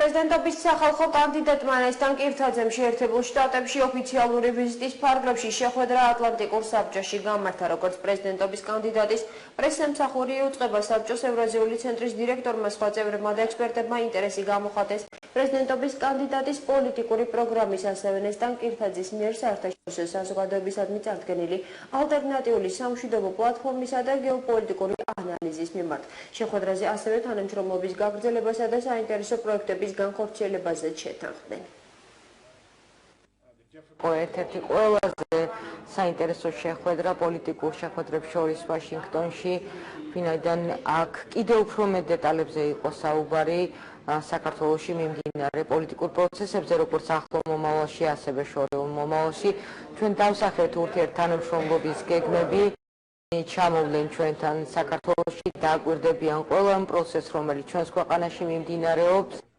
პრეზიდენტობის სახალხო კანდიდატმა ნესტან კირთაძემ შეერთებულ შტატებში ოფიციალური ვიზიტის ფარგლებში შეხვედრა ატლანტიკურ საბჭოში გამართა, როგორც პრეზიდენტობის კანდიდატის პრესსამსახური იუწყება საბჭოს ევრაზიული ცენტრის დირექტორმა სხვა წევრებმა და ექსპერტებმა ინტერესი გამოხატეს პრეზიდენტობის კანდიდატის პოლიტიკური პროგრამის, ასევე ნესტან კირთაძის მიერ საერთაშორისო საზოგადოებისადმი წარდგენილი ალტერნატიული სამშვიდობო პლატფორმისა და გეოპოლიტიკური ანალიზის მიმართ. შეხვედრაზე ასევე თანამშრომლობის გაგრძელებასა და საინტერესო პროექტების განხორციელებაზე შეთანხმდნენ. ერთ-ერთი ყველაზე საინტერესო შეხვედრა პოლიტიკურ შეხვედრებს შორის ვაშინგტონში, ვინაიდან აქ კიდევ უფრო მეტ დეტალებზე იყო საუბარი საქართველოში მიმდინარე პოლიტიკურ პროცესებზე, როგორც ახლო მომავალში, ასევე შორეულ მომავალში. ჩვენ დავსახეთ ურთიერთთანამშრომლობის გეგმები, ჩამოვლენ ჩვენთან საქართველოში, დააკვირდებიან ყველა პროცესს, რომელიც ჩვენს ქვეყანაში მიმდინარეობს.